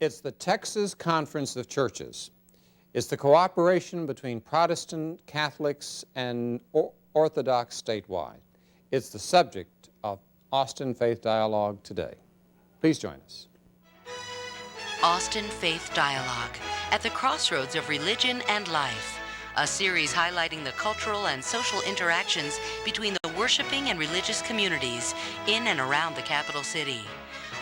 It's the Texas Conference of Churches. It's the cooperation between Protestant, Catholics, and Orthodox statewide. It's the subject of Austin Faith Dialogue today. Please join us. Austin Faith Dialogue, at the crossroads of religion and life. A series highlighting the cultural and social interactions between the worshiping and religious communities in and around the capital city.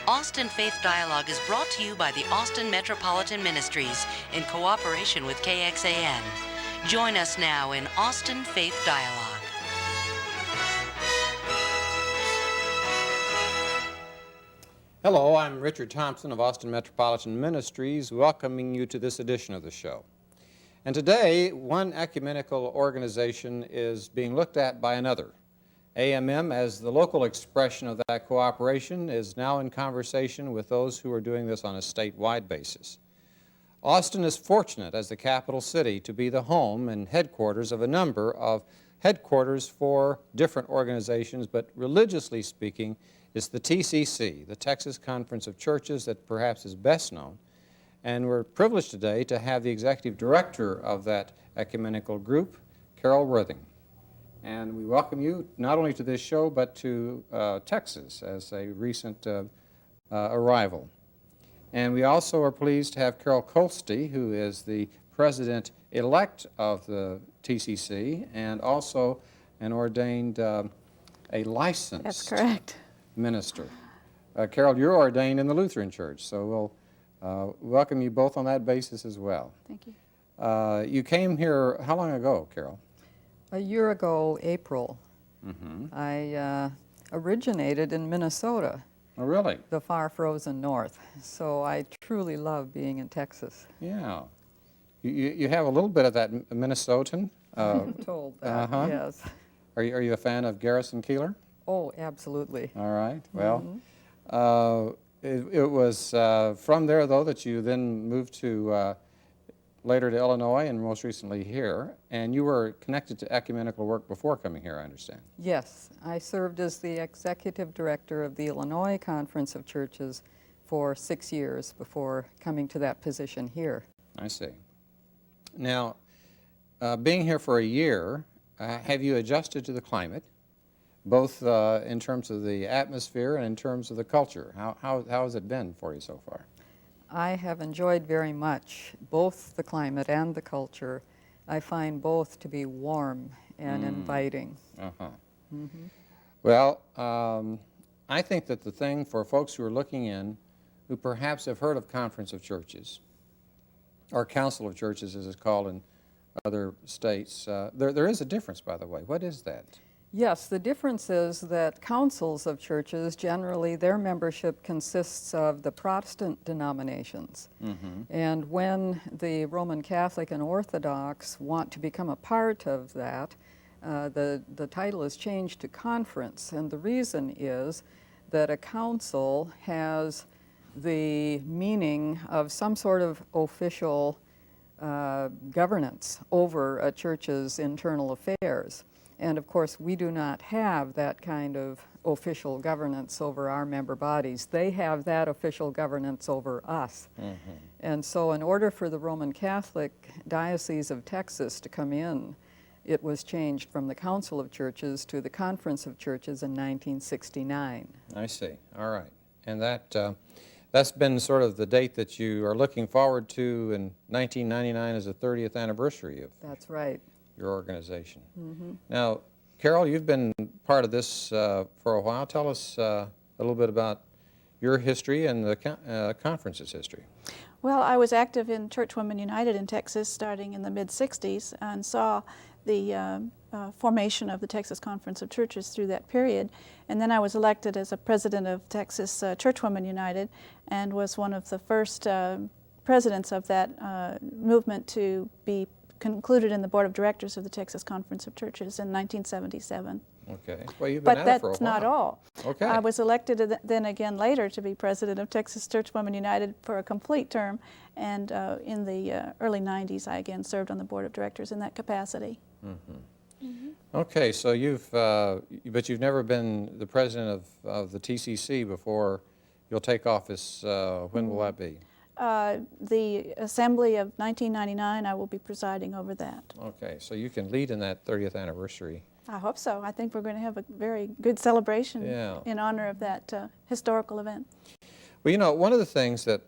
Austin Faith Dialogue is brought to you by the Austin Metropolitan Ministries in cooperation with KXAN. Join us now in Austin Faith Dialogue. Hello, I'm Richard Thompson of Austin Metropolitan Ministries, welcoming you to this edition of the show. And today, one ecumenical organization is being looked at by another. AMM, as the local expression of that cooperation, is now in conversation with those who are doing this on a statewide basis. Austin is fortunate as the capital city to be the home and headquarters of a number of headquarters for different organizations, but religiously speaking, it's the TCC, the Texas Conference of Churches, that perhaps is best known. And we're privileged today to have the executive director of that ecumenical group, Carol Worthing. And we welcome you not only to this show, but to Texas as a recent arrival. And we also are pleased to have Carol Kolste, who is the president-elect of the TCC and also an ordained, a licensed That's correct. minister. Carol, you're ordained in the Lutheran Church, so we'll welcome you both on that basis as well. Thank you. You came here how long ago, Carol? A year ago, April. Mm-hmm. I originated in Minnesota, Oh, really? the far frozen north, so I truly love being in Texas. Yeah. You have a little bit of that Minnesotan. I'm told that, yes. Are you a fan of Garrison Keillor? Oh, absolutely. All right. Well, it was from there, though, that you then moved to later to Illinois and most recently here. And you were connected to ecumenical work before coming here, I understand. Yes, I served as the executive director of the Illinois Conference of Churches for 6 years before coming to that position here. I see. Now, being here for a year, have you adjusted to the climate, both in terms of the atmosphere and in terms of the culture? How has it been for you so far? I have enjoyed very much both the climate and the culture. I find both to be warm and inviting. Uh-huh. Well, I think that the thing for folks who are looking in, who perhaps have heard of Conference of Churches, or Council of Churches as it's called in other states, there is a difference, by the way. What is that? Yes, the difference is that councils of churches, generally their membership consists of the Protestant denominations. And when the Roman Catholic and Orthodox want to become a part of that, the title is changed to conference. And the reason is that a council has the meaning of some sort of official governance over a church's internal affairs. And of course, we do not have that kind of official governance over our member bodies. They have that official governance over us. And so in order for the Roman Catholic Diocese of Texas to come in, it was changed from the Council of Churches to the Conference of Churches in 1969. I see. All right. And that's been sort of the date that you are looking forward to in 1999 as the 30th anniversary of That's right. your organization. Now, Carol, you've been part of this for a while. Tell us a little bit about your history and the conference's history. Well, I was active in Church Women United in Texas starting in the mid-60s and saw the formation of the Texas Conference of Churches through that period. And then I was elected as a president of Texas Church Women United and was one of the first presidents of that movement to be concluded in the board of directors of the Texas Conference of Churches in 1977. Okay. Well, you've been But at it for a that's while. not all. Okay. I was elected then again later to be president of Texas Church Women United for a complete term, and in the early 90s I again served on the board of directors in that capacity. Okay, so but you've never been the president of the TCC before you'll take office. When will that be? The Assembly of 1999, I will be presiding over that. Okay, so you can lead in that 30th anniversary. I hope so. I think we're going to have a very good celebration in honor of that historical event. Well, you know, one of the things that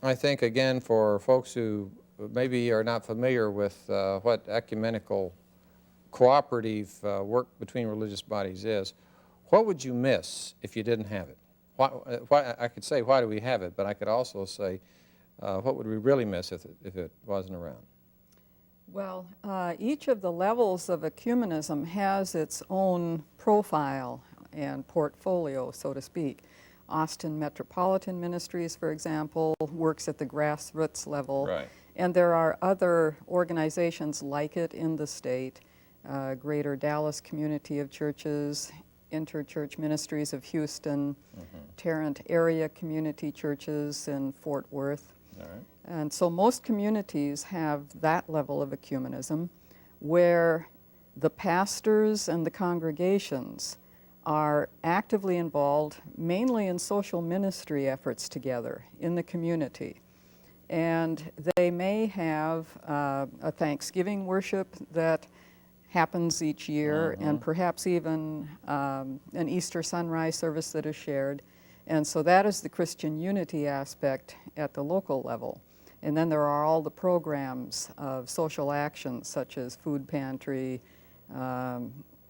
I think, again, for folks who maybe are not familiar with what ecumenical cooperative work between religious bodies is, what would you miss if you didn't have it? Why, I could say, why do we have it? But I could also say, what would we really miss if it wasn't around? Well, each of the levels of ecumenism has its own profile and portfolio, so to speak. Austin Metropolitan Ministries, for example, works at the grassroots level. Right. And there are other organizations like it in the state, Greater Dallas Community of Churches, Interchurch Ministries of Houston, Tarrant Area Community Churches in Fort Worth. All right. And so most communities have that level of ecumenism where the pastors and the congregations are actively involved mainly in social ministry efforts together in the community. And they may have a Thanksgiving worship that happens each year, and perhaps even an Easter sunrise service that is shared. And so that is the Christian unity aspect at the local level. And then there are all the programs of social action, such as food pantry,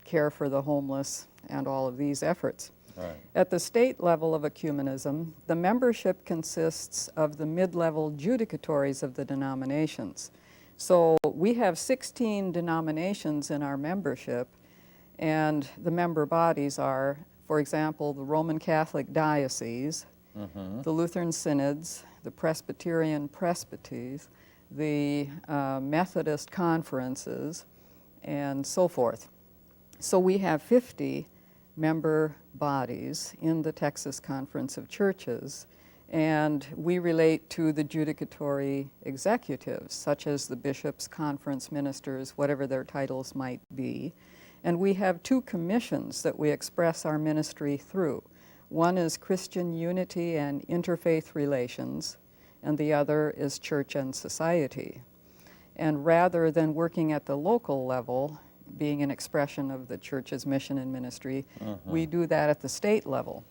care for the homeless, and all of these efforts. Right. At the state level of ecumenism, the membership consists of the mid-level judicatories of the denominations. So we have 16 denominations in our membership, and the member bodies are, for example, the Roman Catholic Diocese, the Lutheran Synods, the Presbyterian Presbyteries, the Methodist Conferences, and so forth. So we have 50 member bodies in the Texas Conference of Churches, and we relate to the judicatory executives, such as the bishops, conference ministers, whatever their titles might be. And we have two commissions that we express our ministry through. One is Christian unity and interfaith relations, and the other is church and society. And rather than working at the local level, being an expression of the church's mission and ministry, we do that at the state level.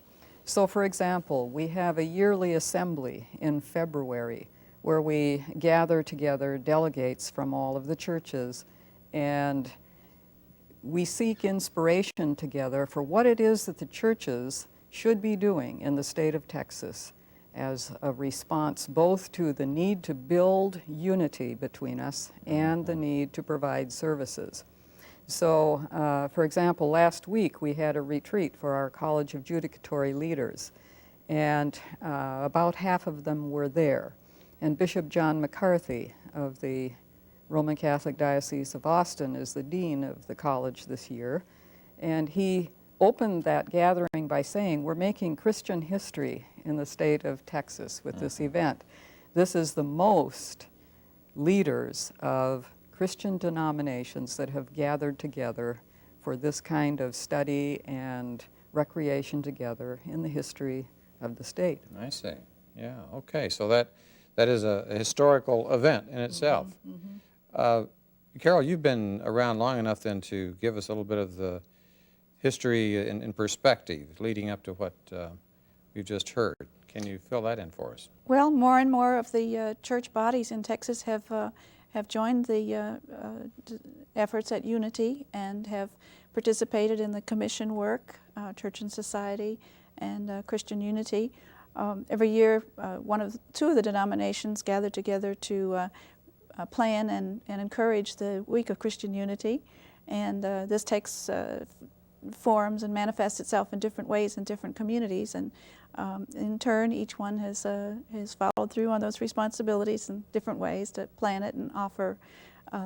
So for example, we have a yearly assembly in February where we gather together delegates from all of the churches, and we seek inspiration together for what it is that the churches should be doing in the state of Texas as a response both to the need to build unity between us and the need to provide services. So, for example, last week we had a retreat for our College of Judicatory Leaders, and about half of them were there. And Bishop John McCarthy of the Roman Catholic Diocese of Austin is the dean of the college this year, and he opened that gathering by saying, we're making Christian history in the state of Texas with this event. This is the most leaders of Christian denominations that have gathered together for this kind of study and recreation together in the history of the state. I see. Yeah, okay. So that is a historical event in itself. Carol, you've been around long enough then to give us a little bit of the history in perspective leading up to what we've just heard. Can you fill that in for us? Well, more and more of the church bodies in Texas have joined the efforts at unity and have participated in the commission work, Church and Society, and Christian Unity. Every year, two of the denominations gather together to plan and encourage the Week of Christian Unity, and this takes forms and manifests itself in different ways in different communities, and in turn each one has followed through on those responsibilities in different ways to plan it and offer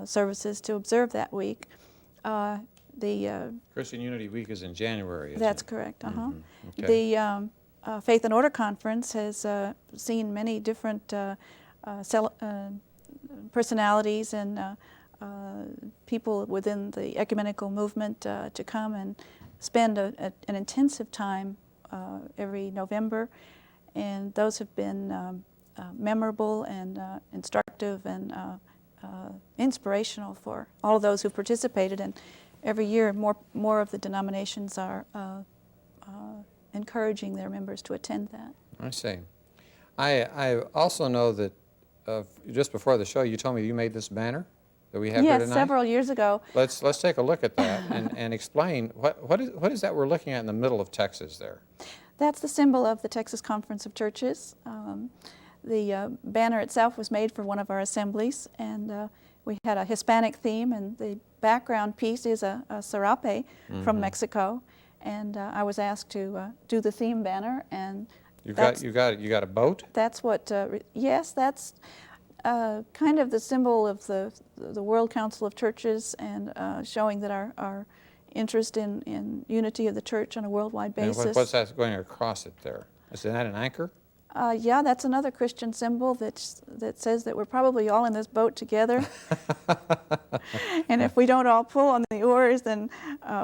services to observe that week. The Christian Unity Week is in January, isn't That's it? correct. Okay. The Faith and Order Conference has seen many different personalities and people within the ecumenical movement to come and spend an intensive time every November, and those have been memorable and instructive and inspirational for all of those who participated. And every year, more of the denominations are encouraging their members to attend that. I see. I also know that just before the show, you told me you made this banner that we have here Yes, tonight. several years ago. Let's take a look at that and explain what is that we're looking at in the middle of Texas there. That's the symbol of the Texas Conference of Churches. The banner itself was made for one of our assemblies, and we had a Hispanic theme, and the background piece is a serape from Mexico. And I was asked to do the theme banner, and You got a boat? that's what. Yes, that's kind of the symbol of the World Council of Churches, and showing that our interest in unity of the church on a worldwide basis. And what's that going across it there? Is that an anchor? Yeah, that's another Christian symbol that says that we're probably all in this boat together. And if we don't all pull on the oars, then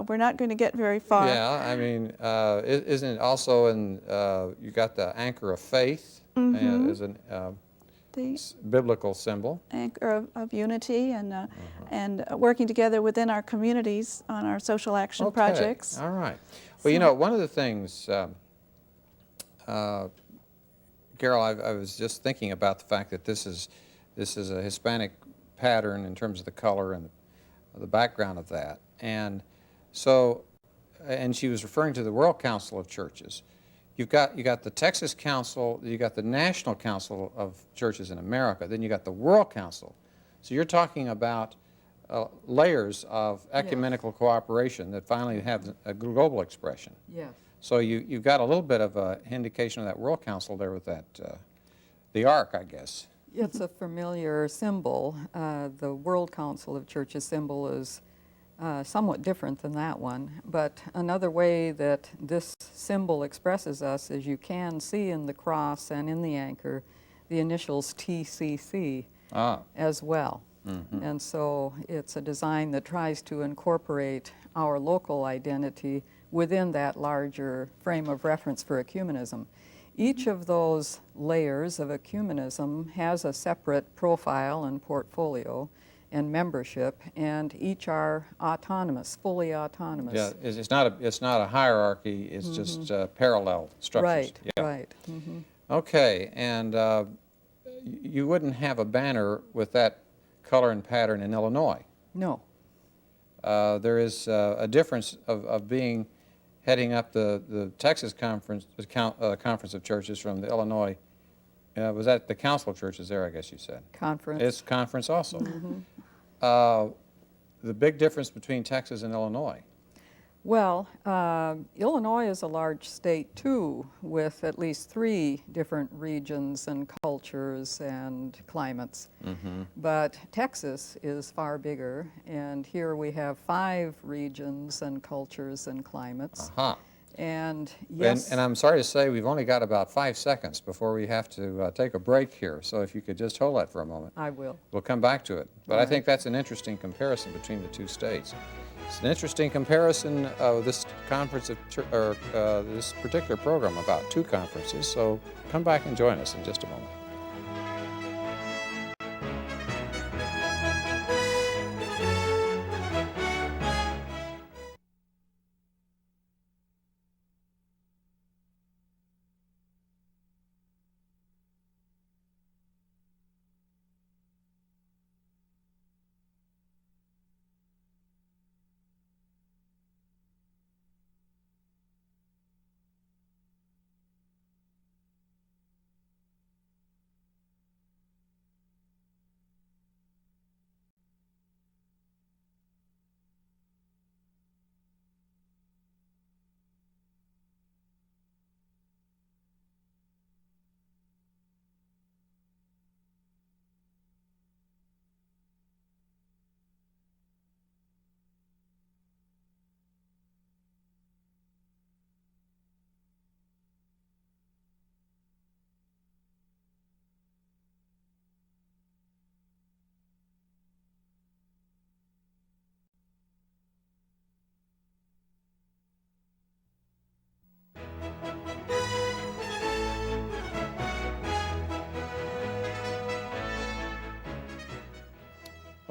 we're not going to get very far. Yeah, I mean, isn't it also in, you got the anchor of faith as a The biblical symbol. anchor of unity and working together within our communities on our social action projects. All right. Well, you know, one of the things, Carol, I was just thinking about the fact that this is a Hispanic pattern in terms of the color and the background of that. And so, and she was referring to the World Council of Churches. You got the Texas Council, you got the National Council of Churches in America, then you got the World Council. So you're talking about layers of ecumenical cooperation that finally have a global expression. Yes. So you've got a little bit of an indication of that World Council there with that, the Ark, I guess. It's a familiar symbol. The World Council of Churches symbol is somewhat different than that one, but another way that this symbol expresses us is you can see in the cross and in the anchor the initials TCC as well. And so it's a design that tries to incorporate our local identity within that larger frame of reference for ecumenism. Each of those layers of ecumenism has a separate profile and portfolio and membership, and each are autonomous, fully autonomous. Yeah, it's not a hierarchy, it's just parallel structures. Right, Yeah. right. Okay, and you wouldn't have a banner with that color and pattern in Illinois. No. There is a difference of heading up the Texas Conference of Churches from the Illinois. Was that the Council of Churches there, I guess you said? Conference. It's conference also. The big difference between Texas and Illinois. Well, Illinois is a large state too, with at least 3 different regions and cultures and climates. But Texas is far bigger, and here we have 5 regions and cultures and climates. And yes, And I'm sorry to say we've only got about 5 seconds before we have to take a break here. So if you could just hold that for a moment. I will. We'll come back to it. But All I right. think that's an interesting comparison between the 2 states. It's an interesting comparison of this conference of this particular program about 2 conferences. So come back and join us in just a moment.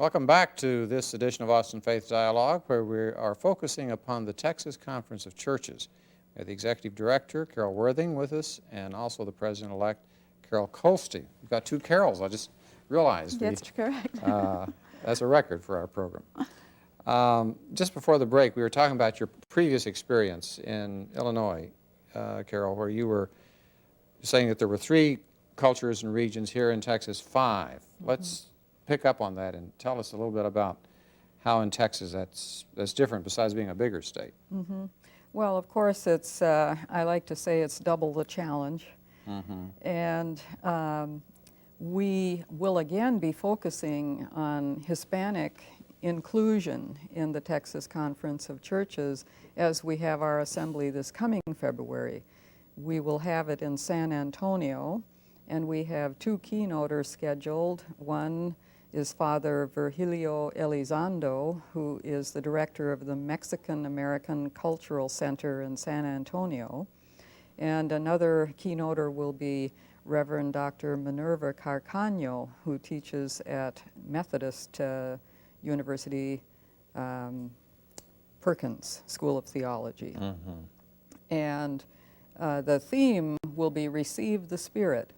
Welcome back to this edition of Austin Faith Dialogue, where we are focusing upon the Texas Conference of Churches. We have the Executive Director, Carol Worthing, with us, and also the President-elect, Carol Kolste. We've got two Carols, I just realized. That's correct. That's a record for our program. Just before the break, we were talking about your previous experience in Illinois, Carol, where you were saying that there were 3 cultures and regions, here in Texas 5. Let's pick up on that and tell us a little bit about how in Texas that's different besides being a bigger state. Well, of course, it's, I like to say it's double the challenge. And we will again be focusing on Hispanic inclusion in the Texas Conference of Churches as we have our assembly this coming February. We will have it in San Antonio, and we have 2 keynoters scheduled. One is Father Virgilio Elizondo, who is the director of the Mexican American Cultural Center in San Antonio. And another keynoter will be Reverend Dr. Minerva Carcaño, who teaches at Methodist University Perkins School of Theology. And the theme will be Receive the Spirit.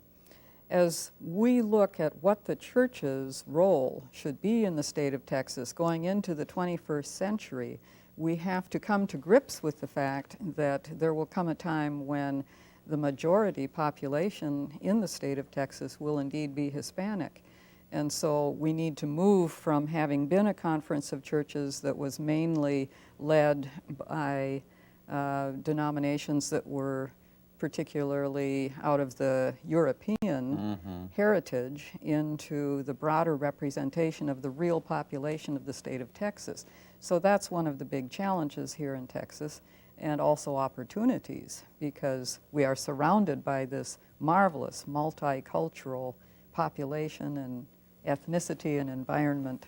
As we look at what the church's role should be in the state of Texas going into the 21st century, we have to come to grips with the fact that there will come a time when the majority population in the state of Texas will indeed be Hispanic. And so we need to move from having been a conference of churches that was mainly led by denominations that were particularly out of the European heritage into the broader representation of the real population of the state of Texas. So that's one of the big challenges here in Texas, and also opportunities, because we are surrounded by this marvelous multicultural population and ethnicity and environment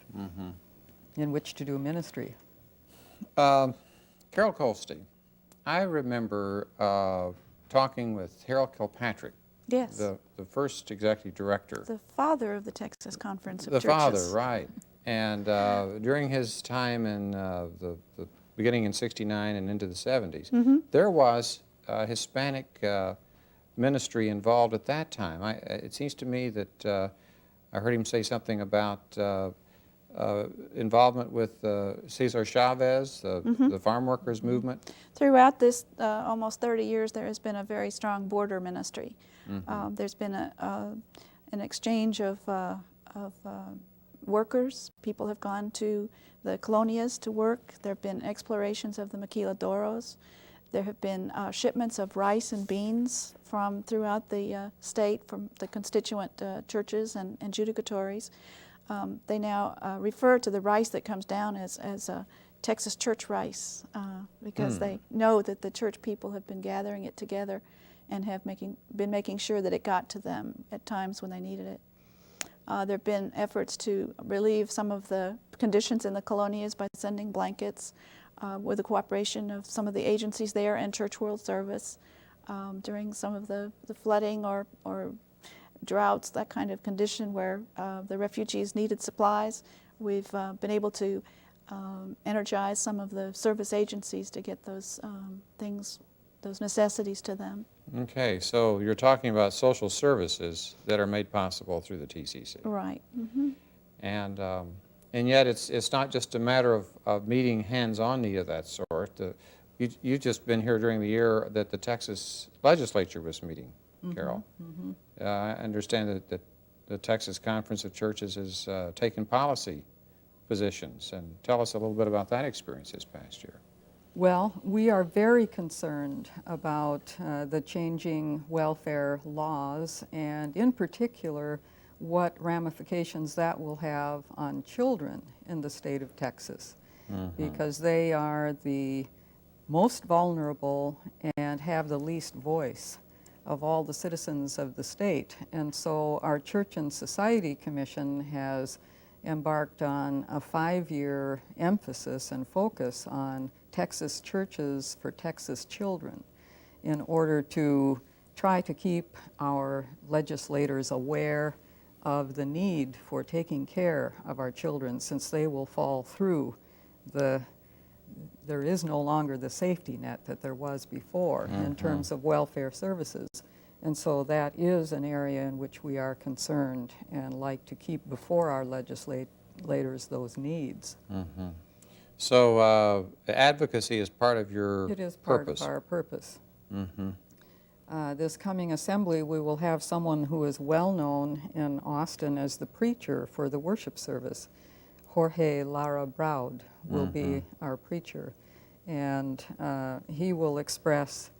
in which to do ministry. Carol Kolste, I remember talking with Harold Kilpatrick, Yes. the first executive director. The father of the Texas Conference of The Churches. father, right. And during his time in the beginning in '69 and into the '70s, there was Hispanic ministry involved at that time. It seems to me that I heard him say something about involvement with Cesar Chavez, the farm workers movement. Throughout this almost 30 years, there has been a very strong border ministry. There's been an exchange of workers. People have gone to the colonias to work. There have been explorations of the maquiladoros. There have been shipments of rice and beans from throughout the state, from the constituent churches and judicatories. They now refer to the rice that comes down as Texas church rice because they know that the church people have been gathering it together and have been making sure that it got to them at times when they needed it. There have been efforts to relieve some of the conditions in the colonias by sending blankets with the cooperation of some of the agencies there and Church World Service during some of the flooding or droughts, that kind of condition where the refugees needed supplies. We've been able to energize some of the service agencies to get those things, those necessities to them. Okay, so you're talking about social services that are made possible through the TCC. Right. And yet it's not just a matter of meeting hands-on need of that sort. You've just been here during the year that the Texas legislature was meeting, Carol. I understand that the Texas Conference of Churches has taken policy positions. And tell us a little bit about that experience this past year. Well, we are very concerned about the changing welfare laws, and in particular, what ramifications that will have on children in the state of Texas, because they are the most vulnerable and have the least voice of all the citizens of the state. And so our Church and Society Commission has embarked on a 5-year emphasis and focus on Texas churches for Texas children in order to try to keep our legislators aware of the need for taking care of our children, since they will fall through there is no longer the safety net that there was before in terms of welfare services. And so that is an area in which we are concerned and like to keep before our legislators those needs. So advocacy is part of your It is part purpose. of our purpose. This coming assembly, we will have someone who is well known in Austin as the preacher for the worship service. Jorge Lara Braud will be our preacher, and he will express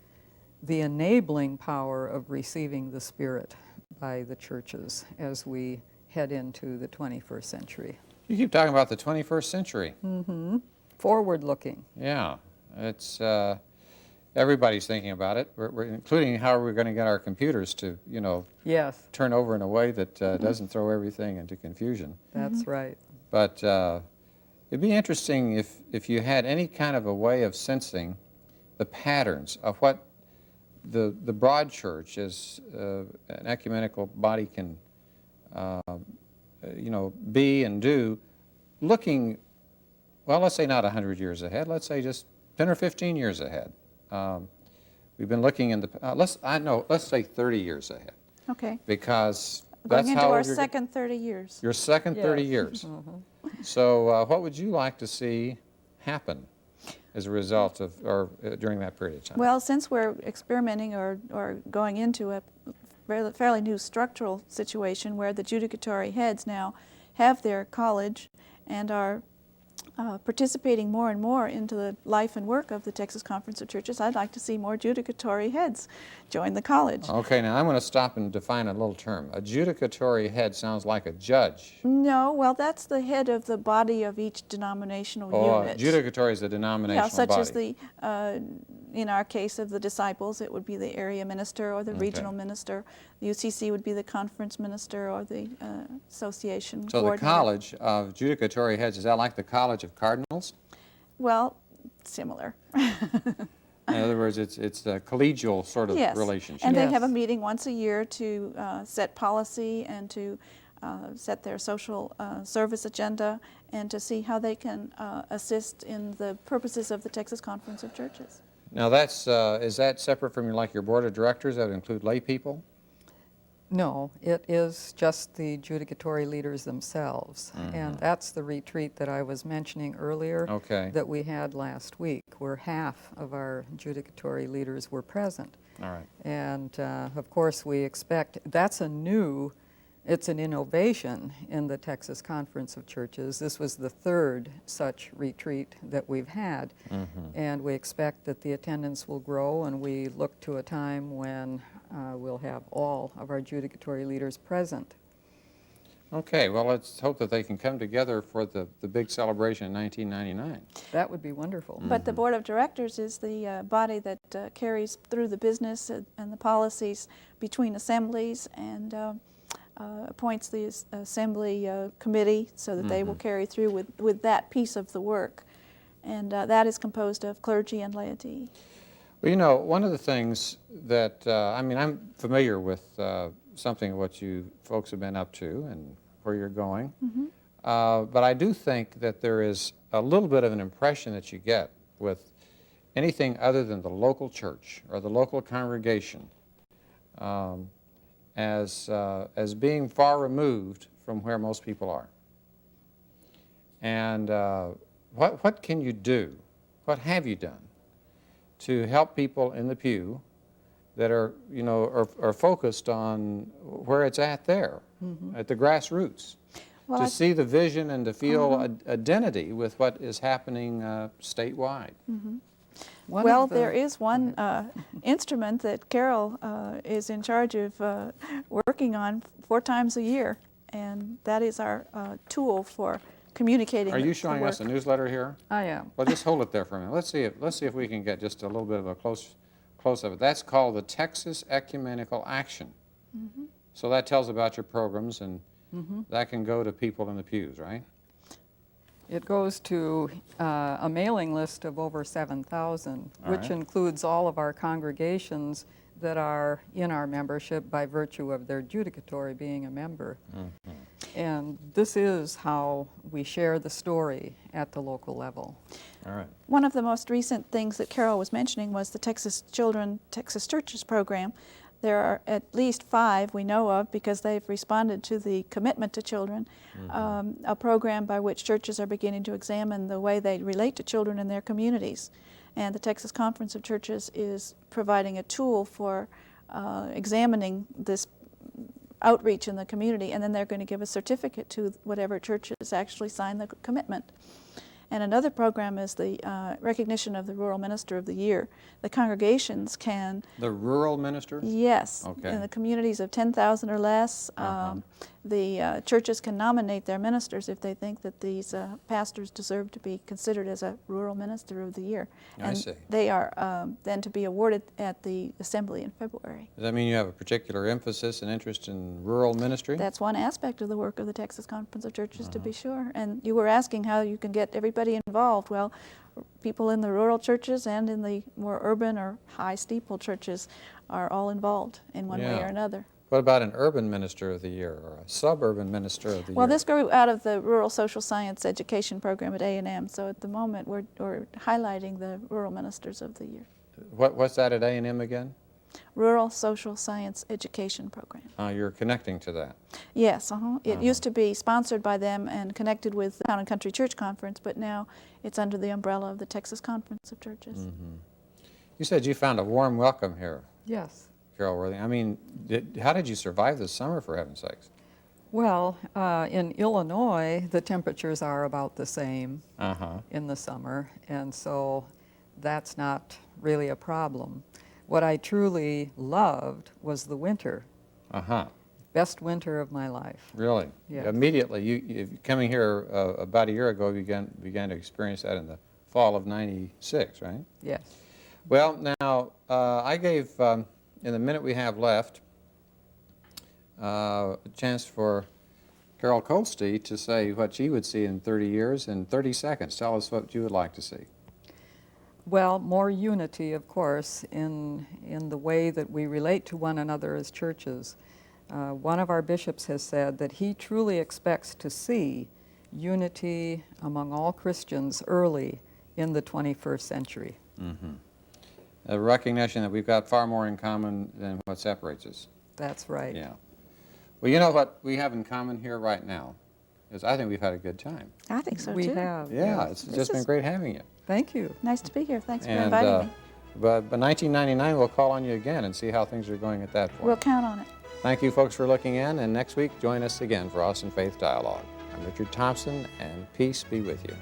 the enabling power of receiving the Spirit by the churches as we head into the 21st century. You keep talking about the 21st century. Forward-looking. Yeah, it's everybody's thinking about it, including how we're going to get our computers to, Yes, turn over in a way that doesn't throw everything into confusion. that's right. But it'd be interesting if you had any kind of a way of sensing the patterns of what the broad church as an ecumenical body can, be and do, looking, well, let's say not 100 years ahead. Let's say just 10 or 15 years ahead. We've been looking in the, let's say 30 years ahead, Okay. because Going that's into how our you're second 30 years. your second 30 Yes. years. So what would you like to see happen as a result of, or during that period of time? Well, since we're experimenting or going into a fairly new structural situation where the judicatory heads now have their college and are participating more and more into the life and work of the Texas Conference of Churches, I'd like to see more judicatory heads join the college. Okay, now I'm going to stop and define a little term. A judicatory head sounds like a judge. No, well, that's the head of the body of each denominational unit. Judicatory is a denominational Yeah, such body. as the, in our case of the disciples, it would be the area minister or the regional minister. The UCC would be the conference minister or the association So the coordinator. College of Judicatory Heads, is that like the College of Cardinals? Well, similar. In other words, it's a collegial sort of Yes. relationship. And they have a Yes. meeting once a year to set policy and to set their social service agenda and to see how they can assist in the purposes of the Texas Conference of Churches. Now that's, is that separate from your board of directors? That would include lay people? No, it is just the judicatory leaders themselves. And that's the retreat that I was mentioning earlier Okay. that we had last week, where half of our judicatory leaders were present. All right. And of course, we expect, it's an innovation in the Texas Conference of Churches. This was the third such retreat that we've had. And we expect that the attendance will grow, and we look to a time when we'll have all of our judicatory leaders present. Okay, well, let's hope that they can come together for the big celebration in 1999. That would be wonderful. But the Board of Directors is the body that carries through the business and the policies between assemblies and appoints the assembly committee so that they will carry through with that piece of the work. And that is composed of clergy and laity. Well, one of the things that, I'm familiar with something of what you folks have been up to and where you're going, but I do think that there is a little bit of an impression that you get with anything other than the local church or the local congregation as being far removed from where most people are. And what can you do? What have you done to help people in the pew that are focused on where it's at there, at the grassroots, Well, to see the vision and to feel identity with what is happening statewide? One Well, of the- there is one instrument that Carol is in charge of working on 4 times a year, and that is our tool for communicating Are the you showing us a work. newsletter here? I am. Well, just hold it there for a minute. Let's see if we can get just a little bit of a close of it. That's called the Texas Ecumenical Action. So that tells about your programs, and that can go to people in the pews, right? It goes to a mailing list of over 7,000, All which right. includes all of our congregations that are in our membership by virtue of their judicatory being a member. And this is how we share the story at the local level. All right. One of the most recent things that Carol was mentioning was the Texas Children, Texas Churches program. There are at least 5 we know of because they've responded to the commitment to children, a program by which churches are beginning to examine the way they relate to children in their communities. And the Texas Conference of Churches is providing a tool for examining this outreach in the community, and then they're going to give a certificate to whatever churches actually sign the commitment. And another program is the recognition of the Rural Minister of the Year. The congregations can... The rural minister? Yes. Okay. In the communities of 10,000 or less, the churches can nominate their ministers if they think that these pastors deserve to be considered as a Rural Minister of the Year. I And see. they are then to be awarded at the Assembly in February. Does that mean you have a particular emphasis and interest in rural ministry? That's one aspect of the work of the Texas Conference of Churches, to be sure. And you were asking how you can get everybody involved. Well, people in the rural churches and in the more urban or high steeple churches are all involved in one way Yeah. or another. What about an urban minister of the year or a suburban minister of the Well, year? this grew out of the Rural Social Science Education Program at A&M, so at the moment we're highlighting the Rural Ministers of the Year. What's that at A&M again? Rural Social Science Education Program. You're connecting to that. Yes, it used to be sponsored by them and connected with the Town and Country Church Conference, but now it's under the umbrella of the Texas Conference of Churches. You said you found a warm welcome here, Yes. Carol Worthing. I mean, how did you survive this summer, for heaven's sakes? Well, in Illinois, the temperatures are about the same Uh-huh. in the summer, and so that's not really a problem. What I truly loved was the winter, Uh-huh. best winter of my life. Really? Yes. Immediately, coming here about a year ago, you began to experience that in the fall of '96, right? Yes. Well, now, I gave, in the minute we have left, a chance for Carol Colsty to say what she would see in 30 years in 30 seconds. Tell us what you would like to see. Well, more unity, of course, in the way that we relate to one another as churches. One of our bishops has said that he truly expects to see unity among all Christians early in the 21st century. A recognition that we've got far more in common than what separates us. That's right. Yeah. Well, you know what we have in common here right now is I think we've had a good time. I think so, We too. have. Yeah, yes. it's just been is- great having you. Thank you. Nice to be here. Thanks for And inviting me. but 1999, we'll call on you again and see how things are going at that point. We'll count on it. Thank you, folks, for looking in, and next week, join us again for Austin Faith Dialogue. I'm Richard Thompson, and peace be with you.